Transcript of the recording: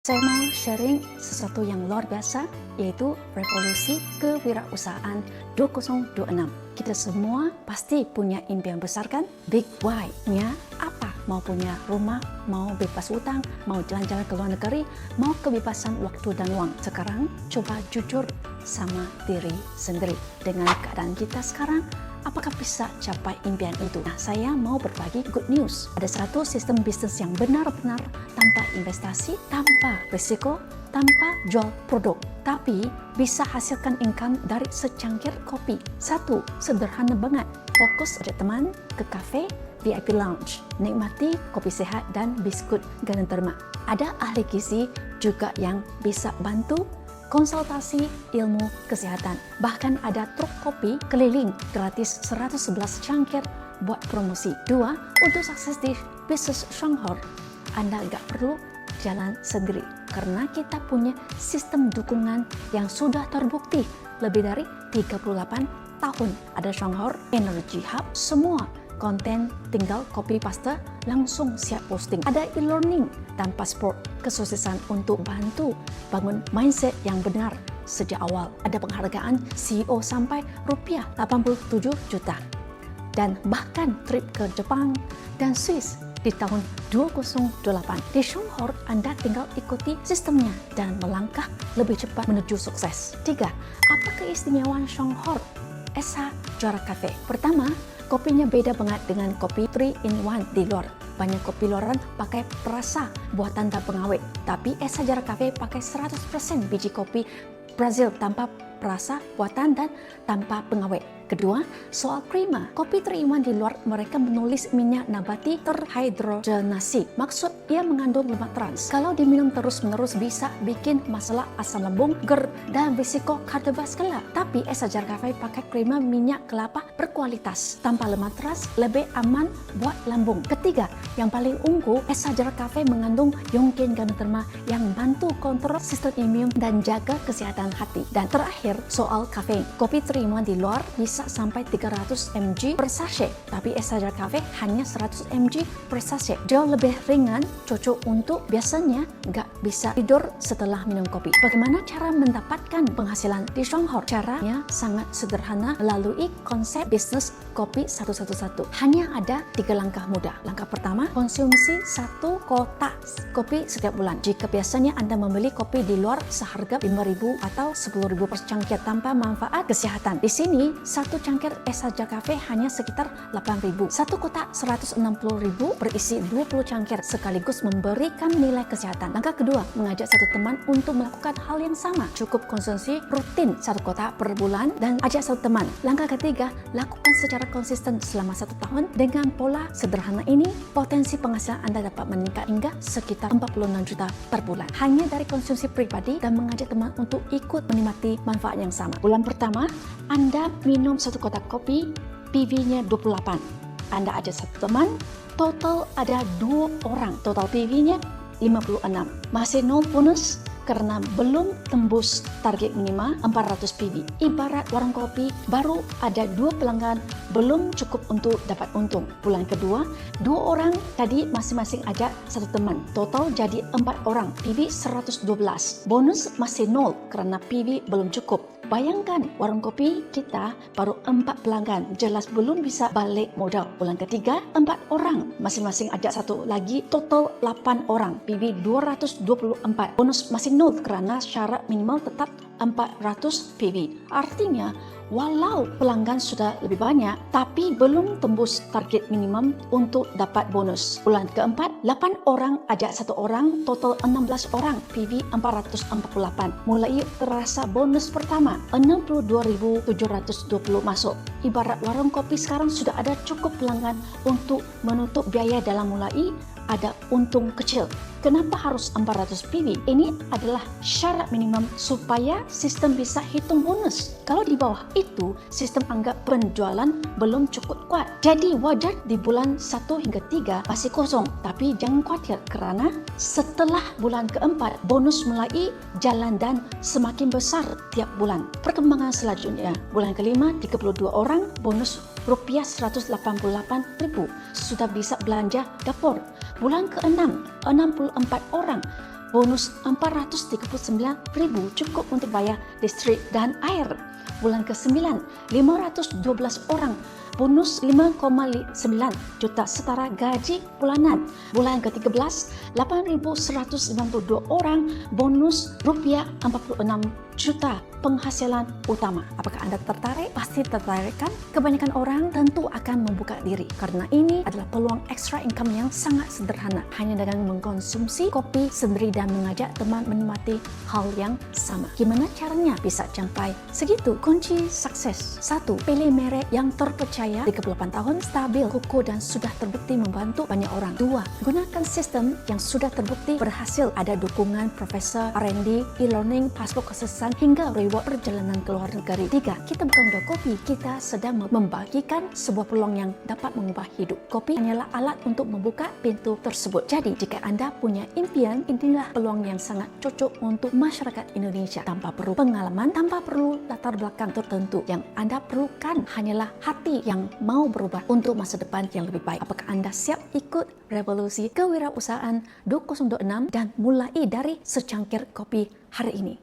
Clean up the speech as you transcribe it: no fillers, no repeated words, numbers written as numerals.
Saya mau sharing sesuatu yang luar biasa, yaitu revolusi kewirausahaan 2026. Kita semua pasti punya impian besar kan? Big why-nya apa? Mau punya rumah, mau bebas utang, mau jalan-jalan ke luar negeri, mau kebebasan waktu dan uang. Sekarang coba jujur sama diri sendiri. Dengan keadaan kita sekarang, apakah bisa capai impian itu? Nah, saya mau berbagi good news. Ada satu sistem bisnis yang benar-benar tanpa investasi, tanpa risiko, tanpa jual produk, tapi bisa hasilkan income dari secangkir kopi. Satu, sederhana banget. Fokus ajak teman ke kafe, VIP lounge, nikmati kopi sehat dan biskut Gandenterma. Ada ahli gizi juga yang bisa bantu konsultasi ilmu kesehatan. Bahkan ada truk kopi keliling gratis 111 cangkir buat promosi. Dua, untuk sukses di bisnis Shanghor, Anda nggak perlu jalan sendiri karena kita punya sistem dukungan yang sudah terbukti lebih dari 38 tahun. Ada Shanghor Energy Hub, semua konten tinggal copy paste langsung siap posting. Ada e-learning dan paspor kesuksesan untuk bantu bangun mindset yang benar sejak awal. Ada penghargaan CEO sampai rupiah 87 juta. Dan bahkan trip ke Jepang dan Swiss di tahun 2028. Di Shanghor, Anda tinggal ikuti sistemnya dan melangkah lebih cepat menuju sukses. Tiga, apa keistimewaan Shanghor SH Juara Cafe? Pertama, kopinya beda banget dengan kopi 3-in-1 di luar. Banyak kopi luaran pakai perasa buatan tak pengawet, tapi SH Juara Cafe pakai 100% biji kopi Brazil tanpa perasa buatan dan tanpa pengawet. Kedua, soal krema. Kopi 3-in-1 di luar mereka menulis minyak nabati terhidrogenasi. Maksud ia mengandung lemak trans. Kalau diminum terus-menerus bisa bikin masalah asam lambung, GERD, dan risiko kardiovaskular. Tapi SH Juara Cafe pakai krema minyak kelapa berkualitas tanpa lemak trans, lebih aman buat lambung. Ketiga, yang paling unggul, SH Juara Cafe mengandung Yongkin Gandenterma yang bantu kontrol sistem imun dan jaga kesehatan hati. Dan terakhir, soal kafein. Kopi 3-in-1 di luar bisa sampai 300 mg per sachet, tapi SH Juara Cafe hanya 100 mg per sachet. Jauh lebih ringan, cocok untuk biasanya nggak bisa tidur setelah minum kopi. Bagaimana cara mendapatkan penghasilan di Shanghor? Caranya sangat sederhana melalui konsep bisnis kopi 111. Hanya ada 3 langkah mudah. Langkah pertama, konsumsi 1 kotak kopi setiap bulan. Jika biasanya Anda membeli kopi di luar seharga 5.000 atau 10.000 per cangkir tanpa manfaat kesehatan. Di sini, satu cangkir SH Juara Cafe hanya sekitar 8.000. Satu kotak 160.000 berisi 20 cangkir sekaligus memberikan nilai kesehatan. Langkah kedua, mengajak satu teman untuk melakukan hal yang sama. Cukup konsumsi rutin 1 kotak per bulan dan ajak satu teman. Langkah ketiga, lakukan secara konsisten selama 1 tahun. Dengan pola sederhana ini, potensi penghasilan Anda dapat meningkat hingga sekitar 46 juta per bulan. Hanya dari konsumsi pribadi dan mengajak teman untuk ikut menikmati manfaat yang sama. Bulan pertama, Anda minum 1 kotak kopi, PV-nya 28. Anda ajak satu teman, total ada 2 orang. Total PV-nya 56. Masih 0 bonus karena belum tembus target minimal 400 PV. Ibarat warung kopi baru ada 2 pelanggan, belum cukup untuk dapat untung. Bulan kedua, 2 orang tadi masing-masing ajak satu teman. Total jadi 4 orang, PV 112. Bonus masih 0 karena PV belum cukup. Bayangkan, warung kopi kita baru 4 pelanggan, jelas belum bisa balik modal. Bulan ketiga, 4 orang, masing-masing ajak satu lagi, total 8 orang, PV 224. Bonus masih 0 karena syarat minimal tetap 400 PV. Artinya, walau pelanggan sudah lebih banyak, tapi belum tembus target minimum untuk dapat bonus. Bulan keempat, 8 orang ajak satu orang, total 16 orang, PV 448. Mulai terasa bonus pertama, 62.720 masuk. Ibarat warung kopi sekarang sudah ada cukup pelanggan untuk menutup biaya dalam mulai ada untung kecil. Kenapa harus 400 PV? Ini adalah syarat minimum supaya sistem bisa hitung bonus. Kalau di bawah itu, sistem anggap penjualan belum cukup kuat. Jadi wajar di bulan 1 hingga 3 masih kosong. Tapi jangan khawatir karena setelah bulan keempat, bonus mulai jalan dan semakin besar tiap bulan. Perkembangan selanjutnya, bulan kelima 32 orang, bonus rupiah 188.000 sudah bisa belanja dapur. Bulan ke-6, 64 orang, bonus 439.000 cukup untuk bayar listrik dan air. Bulan ke-9, 512 orang bonus 5,9 juta setara gaji bulanan. Bulan ke-13, 8.192 orang bonus rupiah 46 juta penghasilan utama. Apakah anda tertarik? Pasti tertarik kan? Kebanyakan orang tentu akan membuka diri karena ini adalah peluang extra income yang sangat sederhana, hanya dengan mengkonsumsi kopi sendiri dan mengajak teman menikmati hal yang sama. Gimana caranya bisa capai segitu? Kunci sukses: 1. Pilih merek yang terpercaya, 38 tahun, stabil, kokoh dan sudah terbukti membantu banyak orang. 2. Gunakan sistem yang sudah terbukti berhasil, ada dukungan profesor, R&D, e-learning, paspor kesuksesan hingga reward perjalanan ke luar negeri. 3. Kita bukan dua kopi, kita sedang membagikan sebuah peluang yang dapat mengubah hidup. Kopi hanyalah alat untuk membuka pintu tersebut. Jadi, jika anda punya impian, inilah peluang yang sangat cocok untuk masyarakat Indonesia. Tanpa perlu pengalaman, tanpa perlu latar belakang tertentu. Yang anda perlukan hanyalah hati yang mau berubah untuk masa depan yang lebih baik. Apakah anda siap ikut revolusi kewirausahaan 2026 dan mulai dari secangkir kopi hari ini?